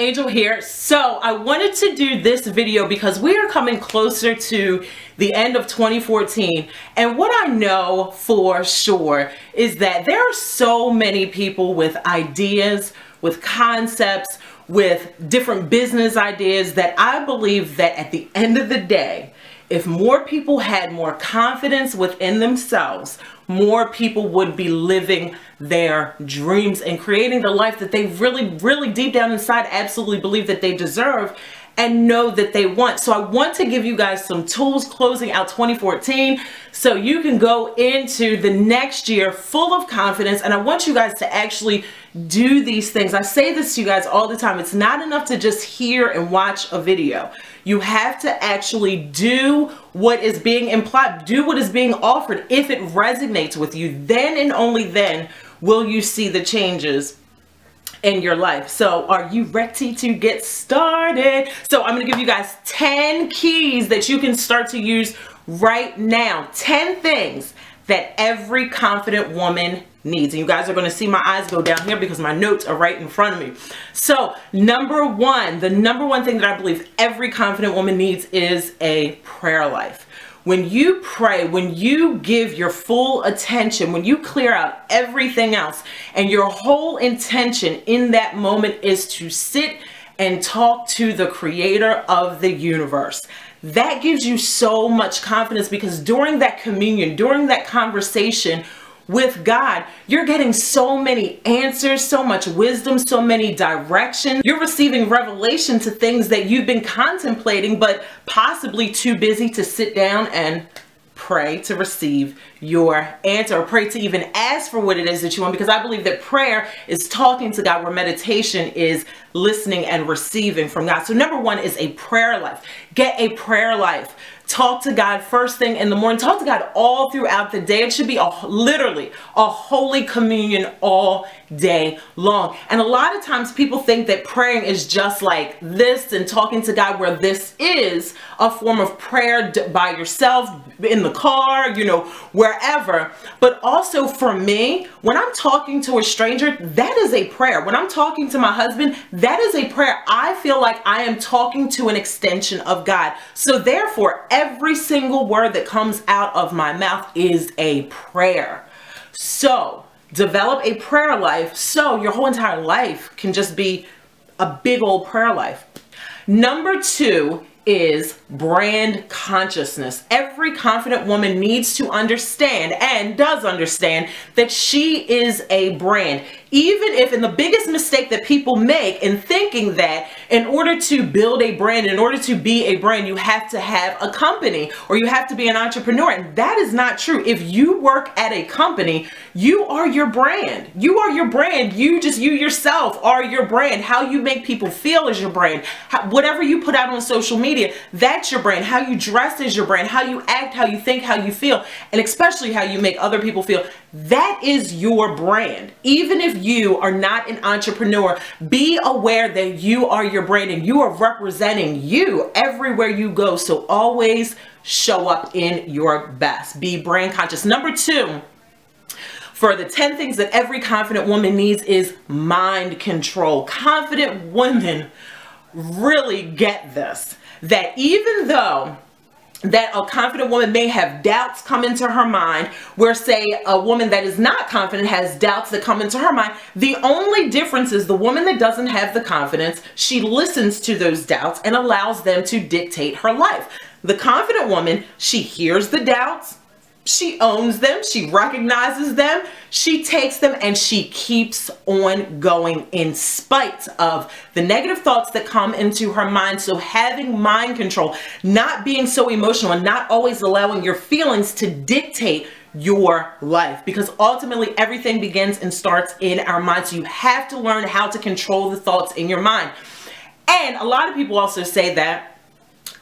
Angel here. So I wanted to do this video because we are coming closer to the end of 2014, and what I know for sure is that there are so many people with ideas, with concepts, with different business ideas that I believe that at the end of the day, if more people had more confidence within themselves, more people would be living their dreams and creating the life that they really deep down inside absolutely believe that they deserve and know that they want. So I want to give you guys some tools closing out 2014 so you can go into the next year full of confidence. And I want you guys to actually do these things. I say this to you guys all the time. It's not enough to just hear and watch a video. You have to actually do what is being implied, do what is being offered. If it resonates with you, then and only then will you see the changes in your life. So are you ready to get started? So I'm going to give you guys 10 keys that you can start to use right now. 10 things that every confident woman needs. And you guys are going to see my eyes go down here because my notes are right in front of me. So number one, the number one thing that I believe every confident woman needs is a prayer life. When you pray, when you give your full attention, when you clear out everything else, and your whole intention in that moment is to sit and talk to the creator of the universe, that gives you so much confidence, because during that communion, during that conversation with God, you're getting so many answers, so much wisdom, so many directions. You're receiving revelation to things that you've been contemplating, but possibly too busy to sit down and pray to receive your answer, or pray to even ask for what it is that you want, because I believe that prayer is talking to God, where meditation is listening and receiving from God. So number one is a prayer life. Get a prayer life. Talk to God first thing in the morning. Talk to God all throughout the day. It should be literally a holy communion all day long. And a lot of times people think that praying is just like this and talking to God, where this is a form of prayer by yourself, in the car, you know, wherever. But also for me, when I'm talking to a stranger, that is a prayer. When I'm talking to my husband, that is a prayer. I feel like I am talking to an extension of God. So therefore, every single word that comes out of my mouth is a prayer. So develop a prayer life so your whole entire life can just be a big old prayer life. Number two is brand consciousness. Every confident woman needs to understand, and does understand, that she is a brand. Even if, in the biggest mistake that people make in thinking that in order to build a brand, in order to be a brand, you have to have a company or you have to be an entrepreneur. And that is not true. If you work at a company, you are your brand. You are your brand. You yourself are your brand. How you make people feel is your brand. Whatever you put out on social media, that's your brand. How you dress is your brand. How you act, how you think, how you feel, and especially how you make other people feel, that is your brand. Even if you are not an entrepreneur, be aware that you are your brand and you are representing you everywhere you go. So always show up in your best. Be brand conscious. Number two, for the 10 things that every confident woman needs, is mind control. Confident women really get this, that even though that a confident woman may have doubts come into her mind, where say a woman that is not confident has doubts that come into her mind, the only difference is the woman that doesn't have the confidence, she listens to those doubts and allows them to dictate her life. The confident woman, she hears the doubts, she owns them, she recognizes them, she takes them, and she keeps on going in spite of the negative thoughts that come into her mind. So having mind control, not being so emotional, and not always allowing your feelings to dictate your life, because ultimately everything begins and starts in our mind. So you have to learn how to control the thoughts in your mind. And a lot of people also say that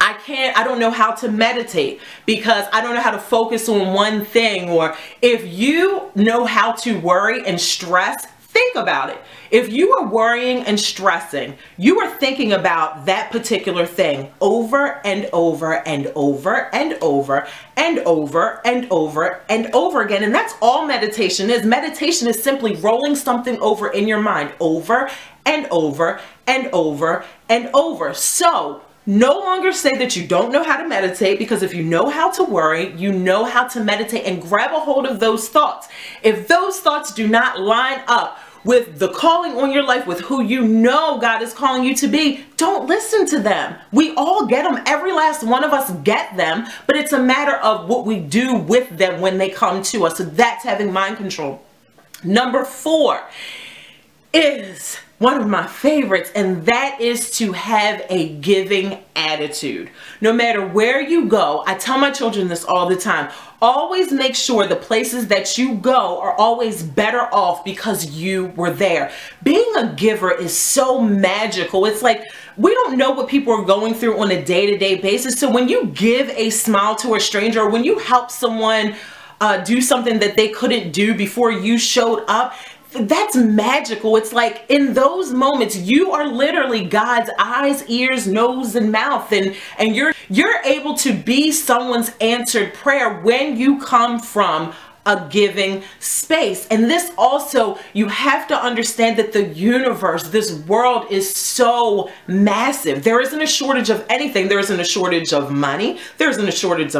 I don't know how to meditate because I don't know how to focus on one thing. Or if you know how to worry and stress, think about it. If you are worrying and stressing, you are thinking about that particular thing over and over and over and over and over and over and over again. And that's all meditation is. Meditation is simply rolling something over in your mind over and over and over and over. So no longer say that you don't know how to meditate, because if you know how to worry, you know how to meditate, and grab a hold of those thoughts. If those thoughts do not line up with the calling on your life, with who you know God is calling you to be, don't listen to them. We all get them. Every last one of us get them, but it's a matter of what we do with them when they come to us. So that's having mind control. Number 4 is one of my favorites, and that is to have a giving attitude. No matter where you go, I tell my children this all the time, always make sure the places that you go are always better off because you were there. Being a giver is so magical. It's like we don't know what people are going through on a day-to-day basis. So when you give a smile to a stranger, or when you help someone do something that they couldn't do before you showed up, that's magical. It's like in those moments, you are literally God's eyes, ears, nose, and mouth, and you're able to be someone's answered prayer when you come from a giving space. And this also, you have to understand that the universe, this world, is so massive. There isn't a shortage of anything. There isn't a shortage of money. There isn't a shortage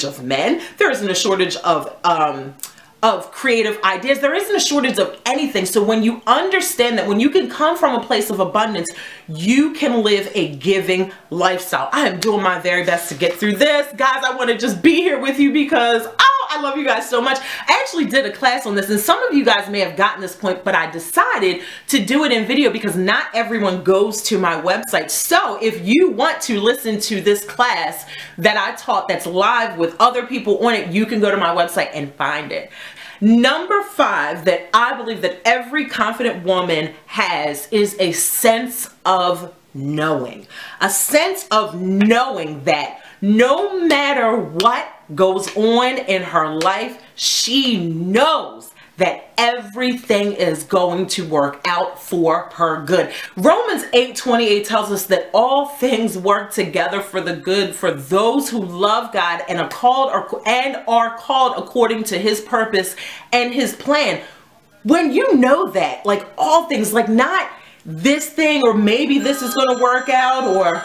of men. There isn't a shortage of creative ideas. There isn't a shortage of anything. So when you understand that, when you can come from a place of abundance, you can live a giving lifestyle. I am doing my very best to get through this. Guys, I want to just be here with you because, oh, I love you guys so much. I actually did a class on this, and some of you guys may have gotten this point, but I decided to do it in video because not everyone goes to my website. So if you want to listen to this class that I taught that's live with other people on it, you can go to my website and find it. Number 5 that I believe that every confident woman has is a sense of knowing. A sense of knowing that no matter what goes on in her life, she knows that everything is going to work out for her good. Romans 8:28 tells us that all things work together for the good for those who love God and are called according to his purpose and his plan. When you know that, like all things, like not this thing or maybe this is going to work out, or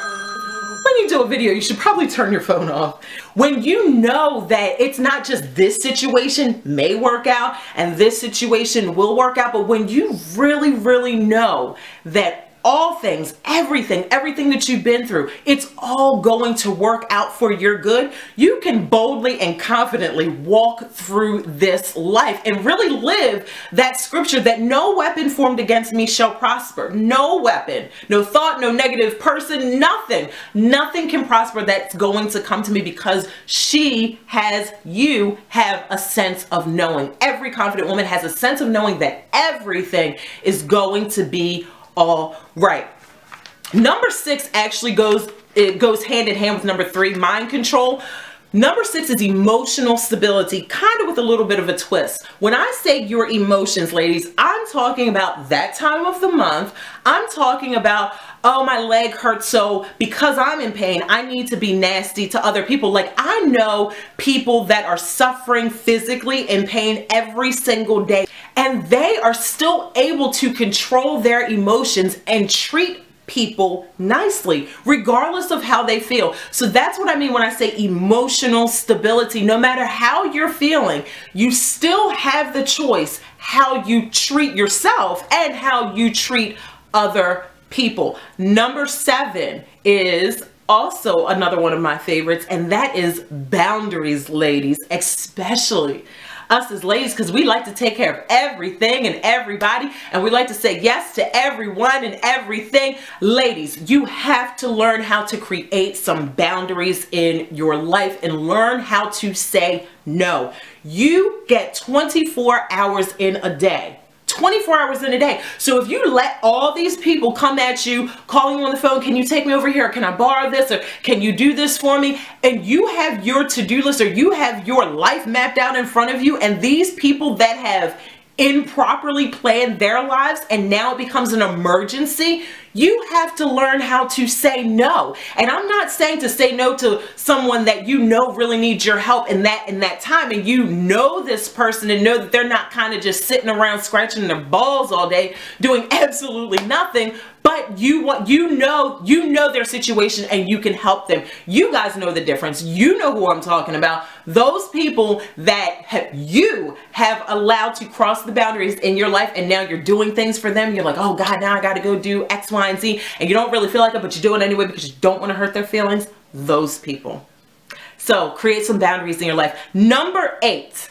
when you do a video, you should probably turn your phone off. When you know that it's not just this situation may work out and this situation will work out, but when you really, really know that all things, everything that you've been through, it's all going to work out for your good, you can boldly and confidently walk through this life and really live that scripture that no weapon formed against me shall prosper. No weapon, no thought, no negative person, nothing can prosper that's going to come to me, because you have a sense of knowing. Every confident woman has a sense of knowing that everything is going to be all right. Number 6 actually goes hand in hand with number 3, mind control. Number 6 is emotional stability, kind of with a little bit of a twist. When I say your emotions, ladies, I'm talking about that time of the month. I'm talking about, oh, my leg hurts, so because I'm in pain, I need to be nasty to other people. Like, I know people that are suffering physically in pain every single day, and they are still able to control their emotions and treat people nicely, regardless of how they feel. So that's what I mean when I say emotional stability. No matter how you're feeling, you still have the choice how you treat yourself and how you treat other people. Number 7 is also another one of my favorites, and that is boundaries, ladies, especially us as ladies, because we like to take care of everything and everybody, and we like to say yes to everyone and everything. Ladies, you have to learn how to create some boundaries in your life and learn how to say no. You get 24 hours in a day. 24 hours in a day. So if you let all these people come at you, calling you on the phone, can you take me over here? Can I borrow this? Or can you do this for me? And you have your to-do list, or you have your life mapped out in front of you, and these people that have improperly planned their lives and now it becomes an emergency, You have to learn how to say no. And I'm not saying to say no to someone that you know really needs your help in that time, and you know this person and know that they're not kind of just sitting around scratching their balls all day doing absolutely nothing, but you know their situation and you can help them. You guys know the difference. You know who I'm talking about. Those people that you have allowed to cross the boundaries in your life, and now you're doing things for them. You're like, oh God, now I got to go do X, Y, and Z, and you don't really feel like it, but you do it anyway because you don't want to hurt their feelings. Those people. So create some boundaries in your life. Number 8,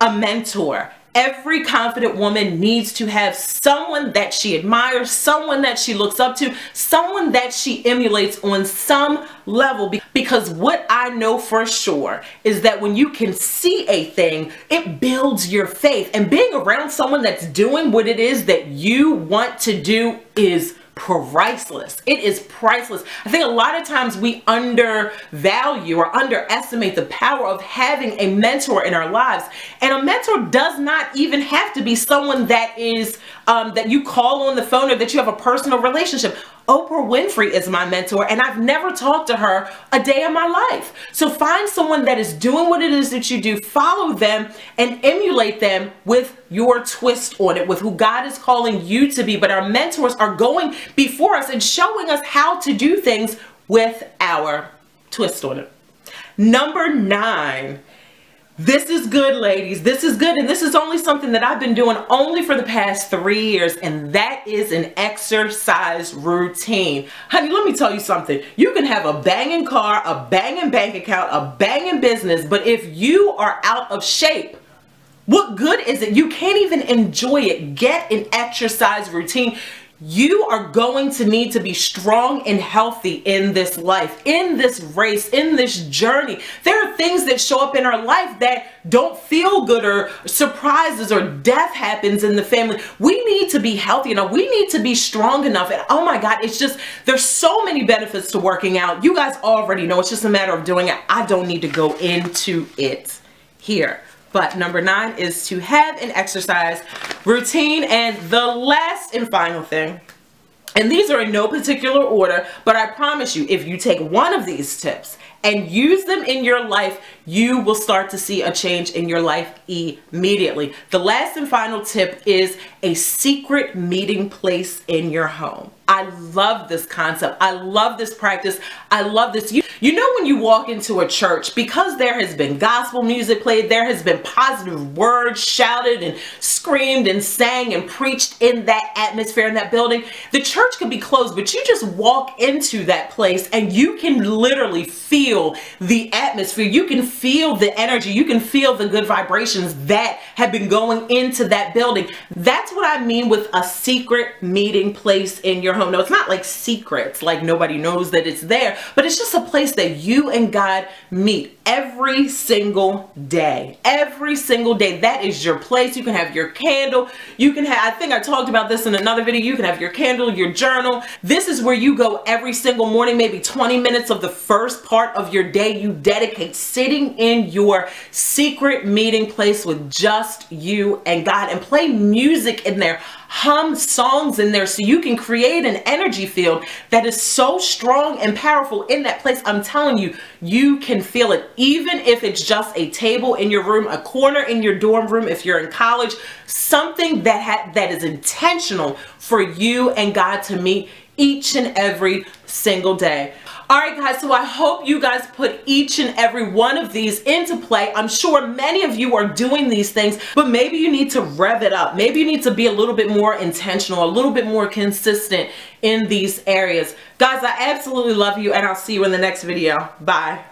a mentor. Every confident woman needs to have someone that she admires, someone that she looks up to, someone that she emulates on some level. Because what I know for sure is that when you can see a thing, it builds your faith. And being around someone that's doing what it is that you want to do is priceless. It is priceless. I think a lot of times we undervalue or underestimate the power of having a mentor in our lives. And a mentor does not even have to be someone that is that you call on the phone or that you have a personal relationship. Oprah Winfrey is my mentor, and I've never talked to her a day in my life. So find someone that is doing what it is that you do, follow them, and emulate them with your twist on it, with who God is calling you to be. But our mentors are going before us and showing us how to do things with our twist on it. Number 9. This is good, ladies. This is good, and this is only something that I've been doing only for the past 3 years, and that is an exercise routine. Honey, let me tell you something. You can have a banging car, a banging bank account, a banging business, but if you are out of shape, what good is it? You can't even enjoy it. Get an exercise routine. You are going to need to be strong and healthy in this life, in this race, in this journey. There are things that show up in our life that don't feel good, or surprises, or death happens in the family. We need to be healthy enough. We need to be strong enough. And oh my God, it's just, there's so many benefits to working out. You guys already know. It's just a matter of doing it. I don't need to go into it here. But number 9 is to have an exercise routine. And the last and final thing, and these are in no particular order, but I promise you, if you take one of these tips and use them in your life, you will start to see a change in your life immediately. The last and final tip is a secret meeting place in your home. I love this concept. I love this practice. I love this. You know, when you walk into a church, because there has been gospel music played, there has been positive words shouted and screamed and sang and preached in that atmosphere, in that building. The church could be closed, but you just walk into that place and you can literally feel the atmosphere. You can feel the energy. You can feel the good vibrations that have been going into that building. That's what I mean with a secret meeting place in your home. No, it's not like secrets, like nobody knows that it's there, but it's just a place that you and God meet every single day. Every single day. That is your place. You can have your candle. You can have, I think I talked about this in another video, you can have your candle, your journal. This is where you go every single morning, maybe 20 minutes of the first part of your day you dedicate sitting in your secret meeting place with just you and God, and play music in there. Hum songs in there so you can create an energy field that is so strong and powerful in that place. I'm telling you, you can feel it. Even if it's just a table in your room, a corner in your dorm room, if you're in college, something that is intentional for you and God to meet each and every single day. All right, guys, so I hope you guys put each and every one of these into play. I'm sure many of you are doing these things, but maybe you need to rev it up. Maybe you need to be a little bit more intentional, a little bit more consistent in these areas. Guys, I absolutely love you, and I'll see you in the next video. Bye.